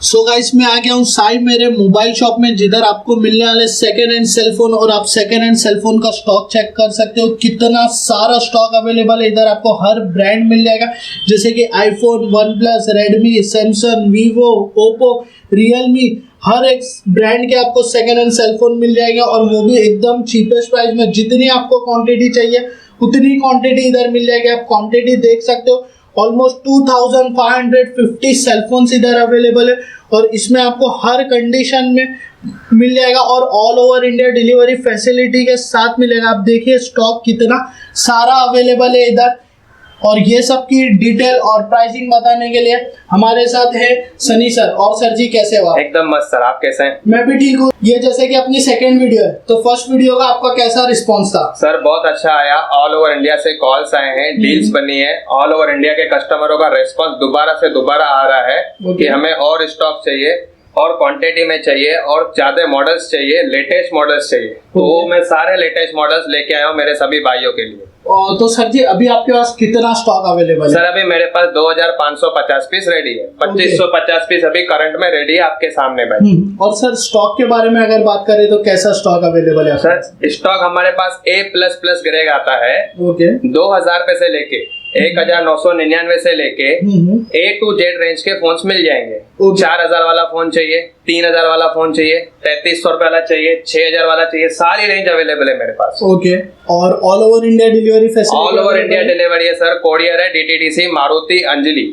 So guys मैं आ गया हूँ साई मेरे मोबाइल शॉप में, जिधर आपको मिलने वाले सेकेंड हैंड सेलफोन और आप सेकेंड हैंड सेलफोन का स्टॉक चेक कर सकते हो। कितना सारा स्टॉक अवेलेबल है इधर, आपको हर ब्रांड मिल जाएगा, जैसे कि iPhone, OnePlus, Redmi, Samsung, Vivo, Oppo, Realme, हर एक ब्रांड के आपको सेकेंड हैंड सेलफोन मिल जाएंगे और वो भी एकदम चीपेस्ट प्राइस में। जितनी आपको क्वांटिटी चाहिए उतनी क्वांटिटी इधर मिल जाएगी। आप क्वांटिटी देख सकते हो, ऑलमोस्ट 2550 सेलफोन्स इधर अवेलेबल है और इसमें आपको हर कंडीशन में मिल जाएगा और all over India delivery facility के साथ मिलेगा। आप देखिए स्टॉक कितना सारा अवेलेबल है इधर। और ये सब की डिटेल और प्राइसिंग बताने के लिए हमारे साथ है सनी सर। और सर जी कैसे हो आप? एकदम मस्त सर, आप कैसे हैं? मैं भी ठीक हूँ। ये जैसे कि अपनी सेकंड वीडियो है, तो फर्स्ट वीडियो का आपका कैसा रिस्पांस था? सर बहुत अच्छा आया, ऑल ओवर इंडिया से कॉल्स आए हैं, डील्स बनी है, ऑल ओवर इंडिया के कस्टमरों का रेस्पॉन्स दोबारा से दोबारा आ रहा है कि हमें और स्टॉक चाहिए और क्वांटिटी में चाहिए और ज्यादा मॉडल्स चाहिए, लेटेस्ट मॉडल्स चाहिए। तो वो मैं सारे लेटेस्ट मॉडल्स लेके आया हूँ मेरे सभी भाइयों के लिए। तो सर जी अभी आपके पास कितना स्टॉक अवेलेबल है? सर अभी मेरे पास 2550 पीस रेडी है, 2550 पीस अभी करंट में रेडी है आपके सामने भाई। और सर स्टॉक के बारे में अगर बात करें तो कैसा स्टॉक अवेलेबल है? सर स्टॉक हमारे पास A++ ग्रेड आता है। 2000 रुपए से लेके 1999 से लेके A to Z रेंज के फोन्स मिल जाएंगे। 4000 वाला फोन चाहिए, 3000 वाला फोन चाहिए, 3300 रुपए वाला चाहिए, 6000 वाला चाहिए, सारी रेंज अवेलेबल है मेरे पास। और all over India delivery facility? All over India delivery है सर, कोरियर है, DTDC, मारुति, अंजलि।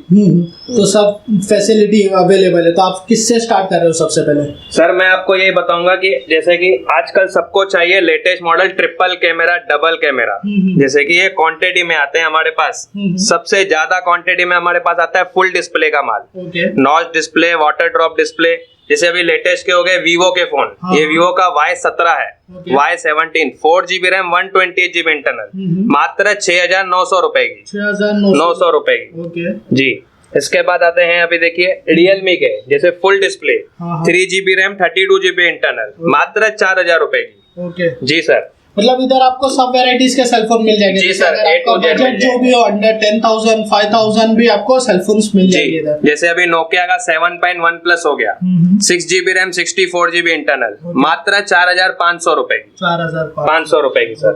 तो सब फैसिलिटी अवेलेबल है। तो आप किससे स्टार्ट कर रहे हो सबसे पहले? सर मैं आपको यही बताऊंगा कि जैसे कि आजकल सबको चाहिए latest model, triple camera, double camera. जैसे कि ये क्वांटिटी में आते हैं हमारे पास, सबसे ज्यादा क्वांटिटी में हमारे पास आता है फुल डिस्प्ले का माल, notch display, water drop display. जैसे अभी लेटेस्ट के हो गए वीवो के फोन, ये वीवो का Y17 है, Y17, 4GB RAM, 128GB internal, मात्र 6900 रुपए की, 6900 रुपए की जी। इसके बाद आते हैं, अभी देखिए रियलमी के, जैसे full display, 3GB RAM, 32GB internal, मात्र 4000 रुपए की जी सर। मतलब इधर आपको सब वेराइटीज के सेलफोन मिल जाएंगे जी सर। बजट जो भी हो, अंडर 10,000, 5,000 भी आपको सेलफोन्स मिल जाएंगे इधर। जैसे अभी नोकिया का 7.1+ हो गया, 6GB रैम, 64GB इंटरनल, मात्र 4500 रुपए की, 4500 रुपए की सर।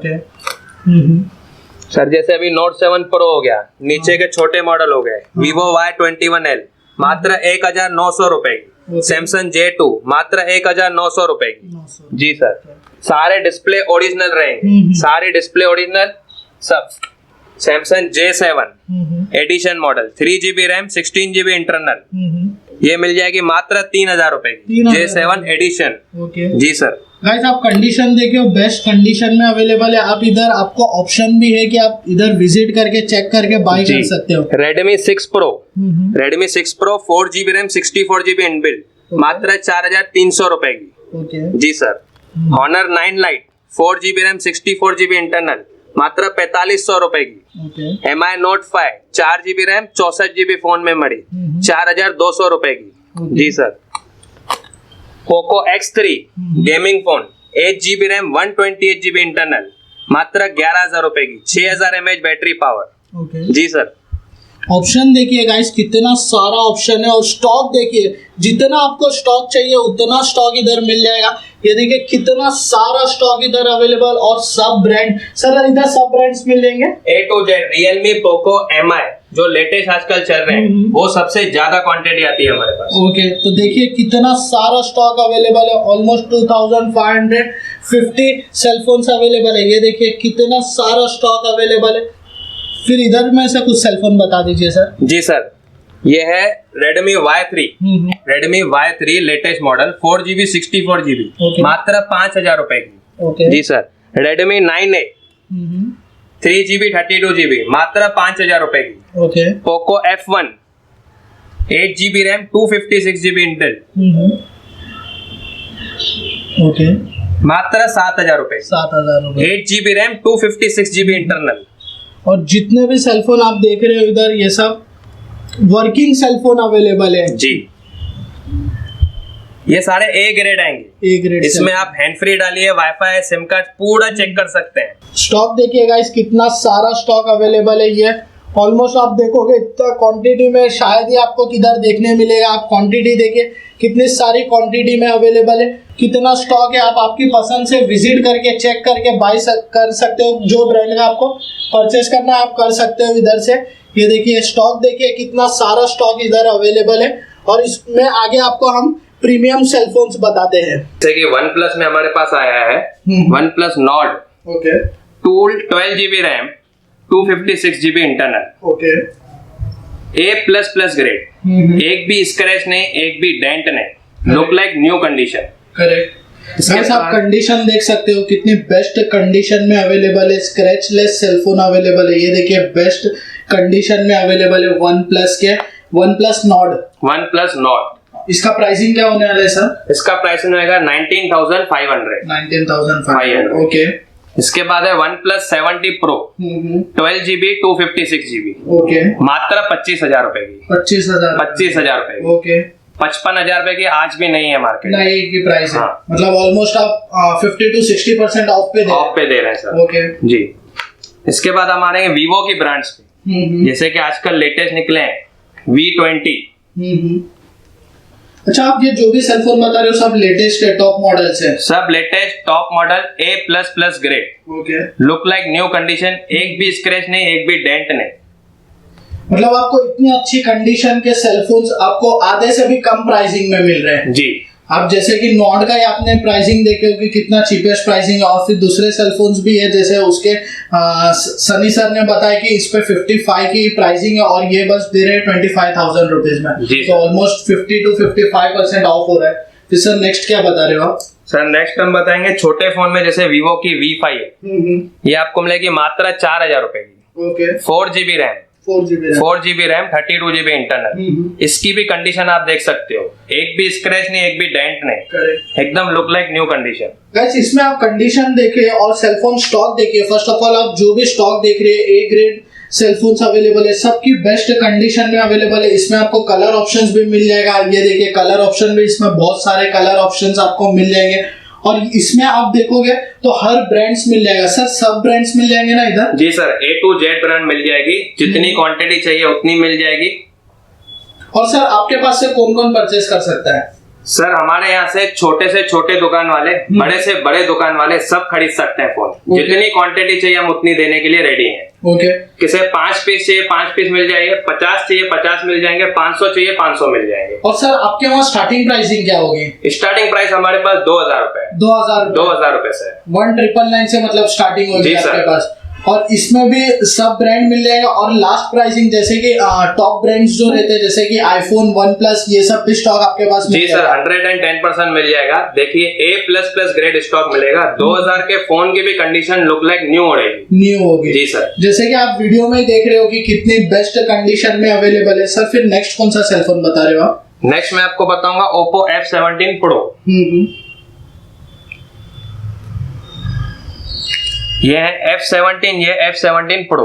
सर जैसे अभी Note 7 Pro हो गया, नीचे के छोटे मॉडल हो गए, Vivo Y21L, मात्र 1900 रुपए की, सैमसंग J2, मात्र 1900 रुपए की जी सर। सारे डिस्प्ले ओरिजिनल रहेंगे, सारे डिस्प्ले ओरिजिनल सब। Samsung J7 edition model, 3GB RAM, 16GB internal, ये मिल जाएगी मात्र 3000 रुपए की, J7 एडिशन जी सर। गाइस आप कंडीशन देखिए, बेस्ट कंडीशन में अवेलेबल है। आप इधर आपको ऑप्शन भी है कि आप इधर विजिट करके चेक करके बाय कर सकते हो। Redmi 6 Pro, Redmi 6 Pro 4GB RAM, 64GB inbuilt, मात्र 4300 रुपए की जी sir. Honor 9 Lite 4GB RAM, 64GB internal, मात्र 4500 रुपए की। MI Note 5 4GB RAM, 64GB phone memory, 4200 रुपए की जी sir. Poco X3 gaming phone, 8GB RAM, 128GB internal, मात्र 11000 रुपए की, 6000 mAh बैटरी पावर जी सर। ऑप्शन देखिए गाइस, कितना सारा ऑप्शन है। और स्टॉक देखिए, जितना आपको स्टॉक चाहिए उतना स्टॉक इधर मिल जाएगा। ये देखिए कितना सारा स्टॉक इधर अवेलेबल और सब ब्रांड। सर इधर सब ब्रांड्स मिल जाएंगे A to Z, Realme, Poco, MI जो लेटेस्ट आजकल चल रहे हैं, वो सबसे ज्यादा क्वांटिटी आती है हमारे पास। तो देखिए कितना सारा स्टॉक अवेलेबल है, ऑलमोस्ट 2550 सेलफोन्स अवेलेबल है। ये देखिए कितना सारा स्टॉक अवेलेबल है। फिर इधर में से कुछ सेलफोन बता दीजिए सर। जी सर, ये है Redmi Y3, Redmi Y3 latest model, 4GB 64GB, मात्र 5000 रुपए की जी sir. Redmi 9A 3GB 32GB, मात्र 5000 रुपए की। Poco F1 8GB RAM, 256GB Intel, मात्र 7000 रुपए, 8GB रैम, 256GB इंटरनल। और जितने भी सेलफोन आप देख रहे हो इधर, ये सब वर्किंग सेलफोन अवेलेबल है जी। ये सारे A ग्रेड आएंगे, A ग्रेड। इसमें आप हैंड फ्री डालिए, वाईफाई, सिम कार्ड पूरा चेक कर सकते हैं। स्टॉक देखिए गाइस, कितना सारा स्टॉक अवेलेबल है ये। ऑलमोस्ट आप देखोगे इतना क्वांटिटी में शायद ही आपको किधर देखने मिलेगा। आप क्वांटिटी देखिए कितनी सारी क्वांटिटी में अवेलेबल है, कितना स्टॉक है। आप आपकी पसंद से विजिट करके चेक करके बाय कर सकते हो। जो ब्रांड का आपको परचेस करना है आप कर सकते हो इधर से। ये देखिए स्टॉक देखिए कितना सारा स्टॉक इधर अवेलेबल है। और इसमें आगे आपको हम प्रीमियम सेलफोन्स बताते हैं। जैसे कि वन प्लस में हमारे पास आया है one plus Nord. Okay. Tool 12GB RAM 256GB internal. Okay. A++ grade, एक भी स्क्रैच नहीं, एक भी डेंट नहीं, look like new condition. Correct. आप कंडीशन देख सकते हो कितनी बेस्ट कंडीशन में अवेलेबल है। स्क्रैचलेस सेलफोन अवेलेबल है। ये देखिए बेस्ट कंडीशन में अवेलेबल है वन प्लस के वन प्लस नॉर्ड। इसका प्राइसिंग क्या होने वाला है सर? इसका प्राइसिंग होगा 19,500। 19,500। ओके। इसके बाद है one plus 70 pro 12GB 256GB। Okay. मात्र 25,000 रुपए की। 25,000 रुपए की। ओके। 55,000 रुपए की आज भी नहीं है मार्केट नहीं की प्राइस है। हाँ। मतलब ऑलमोस्ट आप 50 to 60% ऑफ पे दे रहे हैं सर। ओके जी। इसके बाद हम आ रहे हैं वीवो की ब्रांड्स पे। जैसे कि आजकल लेटेस्ट निकले हैं V20। अच्छा, आप ये जो भी सेलफोन बता रहे हो सब लेटेस्ट है, टॉप मॉडल्स है? सब latest top model A++ grade. Okay. Look like new condition, एक भी स्क्रैच नहीं, एक भी डेंट नहीं। मतलब आपको इतनी अच्छी कंडीशन के सेलफोन्स आपको आधे से भी कम प्राइसिंग में मिल रहे हैं। जी। आप जैसे कि नॉर्ड का ही आपने प्राइसिंग देखे हो कि कितना चीपेस्ट प्राइसिंग है। और फिर दूसरे सेलफोन्स भी है, जैसे उसके सनी सर ने बताया कि इस पे 55 की प्राइसिंग है और ये बस दे रहे हैं 25,000 रुपीज में। तो ऑलमोस्ट 50 to 55% ऑफ हो रहा है। फिर सर नेक्स्ट क्या बता रहे हो आप? सर नेक्स्ट हम बताएंगे छोटे फोन में, जैसे वीवो की V5 है। ये आपको मिलेगी मात्र 4,000 रुपए की। Okay. 4GB RAM 4GB RAM 32GB internal. इसकी भी कंडीशन आप देख सकते हो, एक भी स्क्रैच नहीं, एक भी डेंट नहीं, एकदम look like new condition. Guys, इसमें आप कंडीशन देखिए और सेलफोन स्टॉक देखिए। फर्स्ट ऑफ ऑल आप जो भी स्टॉक देख रहे हैं A ग्रेड सेलफोन्स अवेलेबल है, सबकी बेस्ट कंडीशन में अवेलेबल है। इसमें आपको कलर ऑप्शंस भी मिल जाएगा। ये देखिए कलर ऑप्शन भी, इसमें बहुत सारे कलर ऑप्शंस आपको मिल जाएंगे। और इसमें आप देखोगे तो हर ब्रांड्स मिल जाएगा। सर सब ब्रांड्स मिल जाएंगे ना इधर? जी sir, A to Z brand मिल जाएगी, जितनी क्वांटिटी चाहिए उतनी मिल जाएगी। और सर आपके पास से कौन कौन परचेस कर सकता है? सर हमारे यहाँ से छोटे दुकान वाले, बड़े से बड़े दुकान वाले सब खरीद सकते हैं फोन। जितनी क्वांटिटी चाहिए हम उतनी देने के लिए रेडी हैं। ओके। किसे 5 पीस चाहिए 5 पीस मिल जाएंगे, 50 चाहिए 50 मिल जाएंगे, 500 चाहिए 500 मिल जाएंगे। और सर आपके वहाँ स्टार्टिंग प्राइसिंग क्या होगी? स्टार्टिंग प्राइस हमारे पास 2,000 रुपए। 2,000 रुपए से 1999 से मतलब स्टार्टिंग होगी आपके पास। और इसमें भी सब ब्रांड मिल जाएगा। और लास्ट प्राइसिंग जैसे कि टॉप ब्रांड्स जो रहते हैं जैसे कि आईफोन, वन प्लस, ये सब भी स्टॉक आपके पास जी सर 110% मिल जाएगा। देखिए A++ ग्रेड स्टॉक मिलेगा। 2,000 के फोन की भी कंडीशन लुक लाइक न्यू होगी। जी सर, जैसे कि आप वीडियो में देख रहे हो कि कितनी बेस्ट कंडीशन में अवेलेबल है। सर फिर नेक्स्ट कौन सा सेलफोन बता रहे हो आप? नेक्स्ट मैं आपको बताऊंगा Oppo F17 Pro। ये है F17, ये F17 Pro।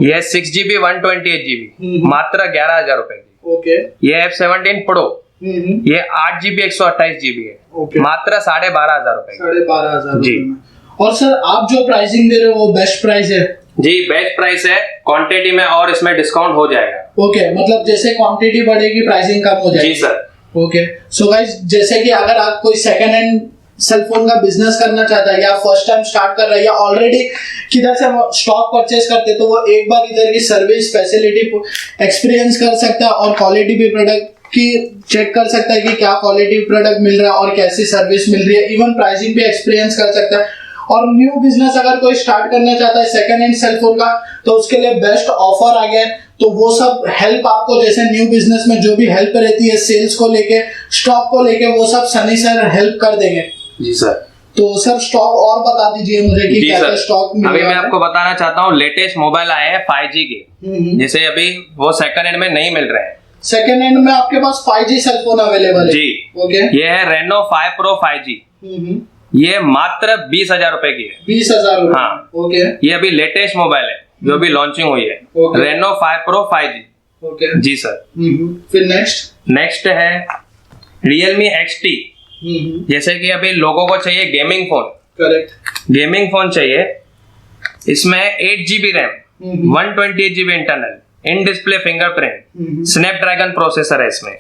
ये है 6GB 128GB, मात्र 11,000 रुपए की। ओके। ये F17 Pro, ये 8GB 128GB है, मात्र 12,500 रुपए। 12,500 जी। और सर आप जो प्राइसिंग दे रहे हो वो बेस्ट प्राइस है? जी बेस्ट प्राइस है, क्वांटिटी में और इसमें डिस्काउंट हो जाएगा। ओके, मतलब जैसे क्वांटिटी बढ़ेगी प्राइसिंग कम हो जाएगी। जी सर। ओके। सो गाइस, जैसे कि अगर आप कोई सेकंड हैंड सेलफोन का बिजनेस करना चाहता है या फर्स्ट टाइम स्टार्ट कर रहा है या ऑलरेडी किधर से स्टॉक परचेस करते हैं, तो वो एक बार इधर की सर्विस फैसिलिटी एक्सपीरियंस कर सकता है और क्वालिटी भी प्रोडक्ट की चेक कर सकता है कि क्या क्वालिटी प्रोडक्ट मिल रहा है और कैसी सर्विस मिल रही है। इवन प्राइसिंग भी एक्सपीरियंस कर सकता है। और न्यू बिजनेस अगर कोई स्टार्ट करना चाहता है सेकंड हैंड सेलफोन का, तो उसके लिए बेस्ट ऑफर आ गया है। तो वो सब हेल्प आपको, जैसे न्यू बिजनेस में जो भी हेल्प रहती है सेल्स को लेके, स्टॉक को लेके, वो सब सनी सर हेल्प कर देंगे। जी सर। तो सर स्टॉक और बता दीजिए मुझे कि क्या स्टॉक मिल अभी मैं आपको बताना चाहता हूँ, लेटेस्ट मोबाइल आए हैं 5G के, जैसे अभी वो सेकंड हैंड में नहीं मिल रहे हैं। सेकंड हैंड में आपके पास 5G सेलफोन अवेलेबल है? जी। ओके। ये है Reno 5 Pro 5G। ये मात्र 20,000 रुपए की है। 20,000? हाँ। ओके। ये अभी लेटेस्ट मोबाइल है जो अभी लॉन्चिंग हुई है। Reno 5 Pro 5G। ओके। जी सर। फिर नेक्स्ट है Realme XT। जैसे कि अभी लोगों को चाहिए gaming phone. Correct. Gaming phone चाहिए, इसमें 8GB RAM 128 GB internal, in display fingerprint, Snapdragon processor है इसमें।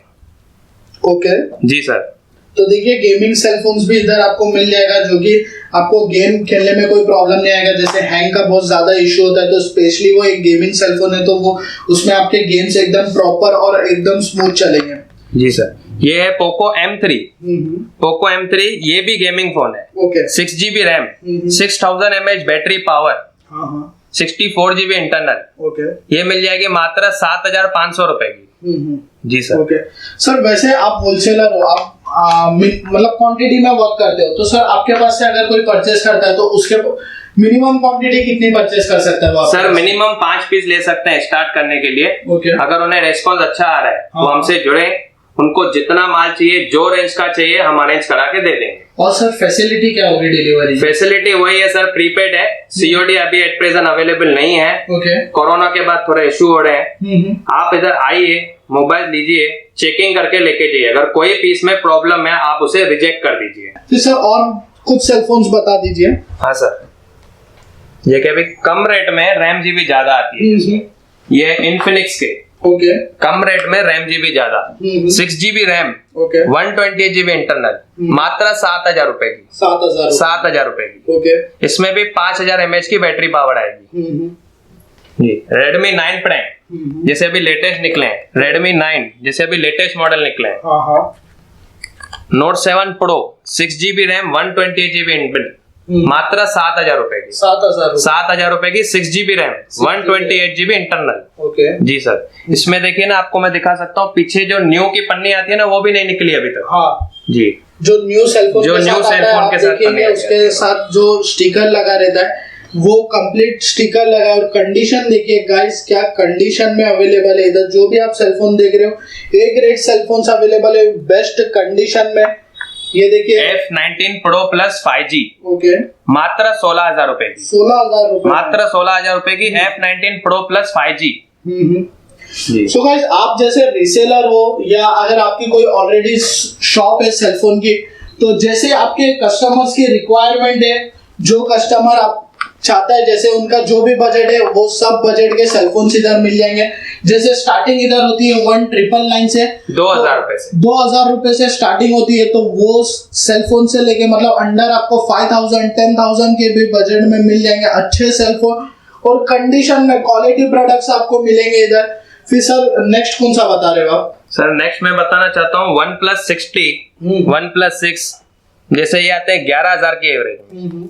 ओके जी सर। तो देखिए गेमिंग सेलफोन्स भी इधर आपको मिल जाएगा, जो कि आपको गेम खेलने में कोई प्रॉब्लम नहीं आएगा। जैसे हैंग का बहुत ज्यादा इशू होता है, तो स्पेशली वो एक गेमिंग सेलफोन है, तो वो उसमें आपके गेम्स एकदम प्रॉपर और एकदम स्मूथ चलेंगे। जी सर। ये है पोको M3। पोको M3 ये भी गेमिंग फोन है। Okay 6 GB RAM, 6000 mAh battery power, 64 GB internal. Okay ये मिल जाएगी मात्र 7500 रुपए की। जी सर। ओके सर, वैसे आप होलसेलर हो, आप मतलब क्वांटिटी में वर्क करते हो, तो सर आपके पास से अगर कोई परचेस करता है तो उसके मिनिमम क्वांटिटी कितनी परचेस कर सकता है वो? सर मिनिमम 5 पीस ले सकते हैं स्टार्ट करने के लिए। अगर उन्हें रेस्पॉन्स अच्छा आ रहा है वो हमसे जुड़े, उनको जितना माल चाहिए, जो रेंज का चाहिए, हम अरेंज करा के दे देंगे। और सर फैसिलिटी क्या होगी डिलीवरी? फैसिलिटी वही है सर, प्रीपेड है, सीओडी अभी एट प्रेजेंट अवेलेबल नहीं है। ओके कोरोना के बाद थोड़ा इशू हो रहे हैं। आप इधर आइए, मोबाइल लीजिए, चेकिंग करके लेके जाइए। अगर कोई पीस में प्रॉब्लम है आप उसे रिजेक्ट कर दीजिए। तो सर और कुछ सेलफोन्स बता दीजिए। हाँ सर, ये क्या भी कम रेट में रैम जीबी ज्यादा आती है। ये इन्फिनिक्स के ओके कम रेट में रैम जीबी ज्यादा, 6 GB RAM, okay 128 GB internal, मात्र 7000 रुपए की। 7000 रुपए की। ओके इसमें भी 5000 mAh की बैटरी पावर आएगी। जी। Redmi 9 Prime जैसे अभी लेटेस्ट निकले हैं, Redmi 9 जैसे अभी लेटेस्ट मॉडल निकले हैं। Note 7 Pro 6 GB RAM, 128 GB internal, मात्र 7000 रुपए की। 7000 रुपए की 6 GB RAM, 128 GB internal. Okay जी सर। इसमें देखिए ना, आपको मैं दिखा सकता हूँ, पीछे जो न्यू की पन्नी आती है ना, वो भी नहीं निकली अभी तक। हाँ जी। जो न्यू सेलफोन के साथ उसके साथ जो स्टिकर लगा रहता है, वो कंप्लीट स्टिकर लगा। और कंडीशन देखिए गाइस, क्या कंडीशन में अवेलेबल है। इधर जो भी आप सेलफोन देख रहे हो, ए ग्रेड सेलफोन्स अवेलेबल है बेस्ट कंडीशन में। ये देखिए F19 Pro Plus 5G, okay मात्र 16000 रुपए की। 16000 रुपए, मात्र 16000 रुपए की F19 Pro Plus 5G। So guys, आप जैसे रीसेलर हो या अगर आपकी कोई ऑलरेडी शॉप है सेलफोन की, तो जैसे आपके कस्टमर्स की रिक्वायरमेंट है, जो कस्टमर आप चाहता है, जैसे उनका जो भी बजट है, वो सब बजट के सेलफोन इधर मिल जाएंगे। जैसे स्टार्टिंग इधर होती है 1999 से 2000 रुपए से, 2000 रुपए से स्टार्टिंग होती है। तो वो सेलफोन से लेके मतलब अंडर आपको 5000 10,000 के भी बजट में मिल जाएंगे अच्छे सेलफोन, और कंडीशन में क्वालिटी प्रोडक्ट्स आपको मिलेंगे इधर। फिर सर नेक्स्ट कौन सा बता रहे हो आप? सर नेक्स्ट मैं बताना चाहता हूँ OnePlus 60, OnePlus 6, जैसे ये आते हैं 11000 की एवरेज।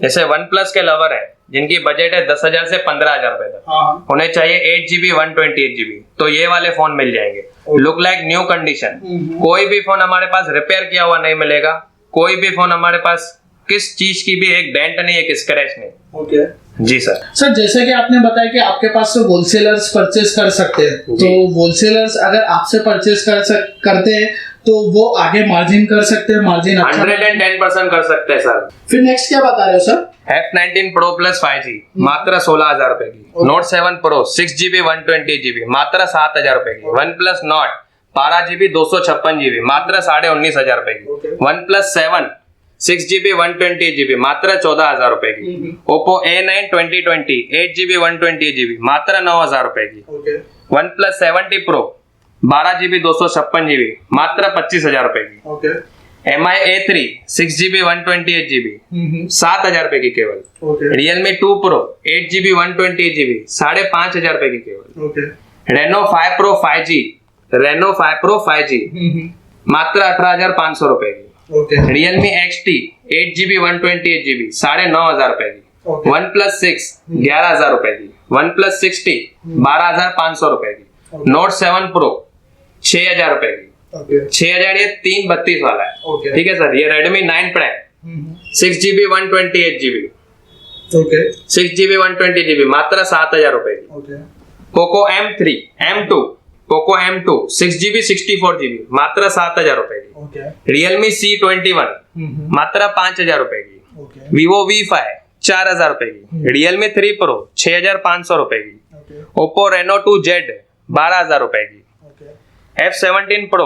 जैसे OnePlus के लवर है जिनकी बजट है 10,000 से 15,000 रुपए तक, उन्हें चाहिए 8 GB 128 GB, तो ये वाले फोन मिल जाएंगे। Look like new condition. कोई भी फोन हमारे पास रिपेयर किया हुआ नहीं मिलेगा। कोई भी फोन हमारे पास किस चीज की भी एक डेंट नहीं, एक स्क्रैच नहीं। ओके जी सर। सर जैसे कि आपने बताया कि आपके पास से होलसेलर्स परचेस कर सकते हैं, तो होलसेलर्स अगर आपसे परचेस करते हैं तो वो आगे मार्जिन कर सकते हैं, मार्जिन 110% कर सकते हैं सर। फिर नेक्स्ट क्या बता रहे हो sir? F19 Pro Plus 5G, मात्र 16000 रुपए की। Note 7 Pro 6 GB 128 GB, मात्र 7000 रुपए की। OnePlus Nord 12 GB 256 GB, मात्र 19,500 रुपए की। OnePlus 7 6 GB 128 GB, मात्र 14,000 रुपए की। Oppo A9 2020 8 GB 128 GB, मात्र 9,000 रुपए की। OnePlus 70 Pro 12 GB 256 GB, मात्र 25,000 रुपए की। MI A3 6 GB 128 GB, 7,000 रुपए की केवल। Realme 2 Pro 8 GB 128 GB, 5,500 रुपए की केवल। Reno 5 Pro 5G, Reno 5 Pro 5G, मात्र 18,500 रुपए की। Realme XT 8 GB 128 GB, 9,500 रुपए की। OnePlus 6 11,000 रुपए की। OnePlus 60 12,500 रुपए की। Note 7 Pro 6,000 रुपए की। 6,000 ये 332 वाला है। ठीक है सर। ये Redmi 9 Prime 6 GB 128 GB, 6 GB 120 GB, मात्र 7,000 रुपए की। Poco M3 M2 Poco M2 6 GB 64 GB, मात्र 7,000 रुपए की। Realme C21 मात्र 5,000 रुपए की। Vivo V5 4,000 रुपए की। Realme 3 Pro 6,500 रुपए की। Oppo Reno 2Z 12,000 रुपए की। F17 Pro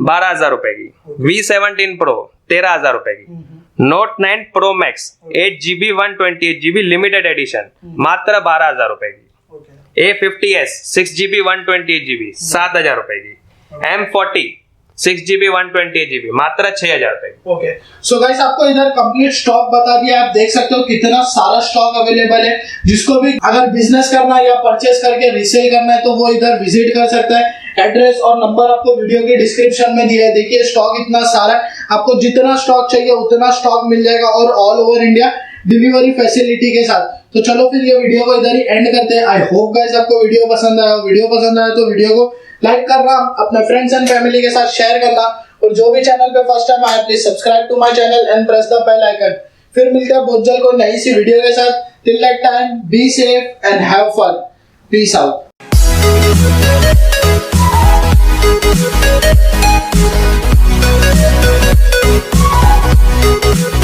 12,000 रुपए की। V17 Pro 13,000 रुपए की। Note 9 Pro Max 8 GB 128 GB limited edition, मात्र 12,000 रुपए की। A50s 6GB 128GB 7,000 रुपए की। M40 6GB 128GB मात्र 6,000 रुपए की। ओके सो गाइस आपको इधर कंप्लीट स्टॉक बता दिया, आप देख सकते हो कितना सारा स्टॉक अवेलेबल है। जिसको भी अगर बिजनेस करना है या परचेस करके रीसेल करना है तो वो इधर विजिट कर सकता है। एड्रेस और नंबर आपको वीडियो के डिस्क्रिप्शन में दिया है। देखिए स्टॉक इतना सारा, आपको जितना स्टॉक चाहिए उतना स्टॉक मिल जाएगा और all over India delivery facility के साथ। तो चलो फिर ये वीडियो को इधर ही एंड करते हैं। आई होप गाइस आपको वीडियो पसंद आया। वीडियो पसंद आया तो वीडियो को लाइक करना, अपने फ्रेंड्स एंड फैमिली के साथ शेयर करना, और जो भी चैनल पे फर्स्ट टाइम आए please subscribe to my channel and press the bell icon. फिर मिलते हैं बहुत जल्द कोई नई सी वीडियो के साथ। Till that time be safe and have fun. Peace out. We'll be right back.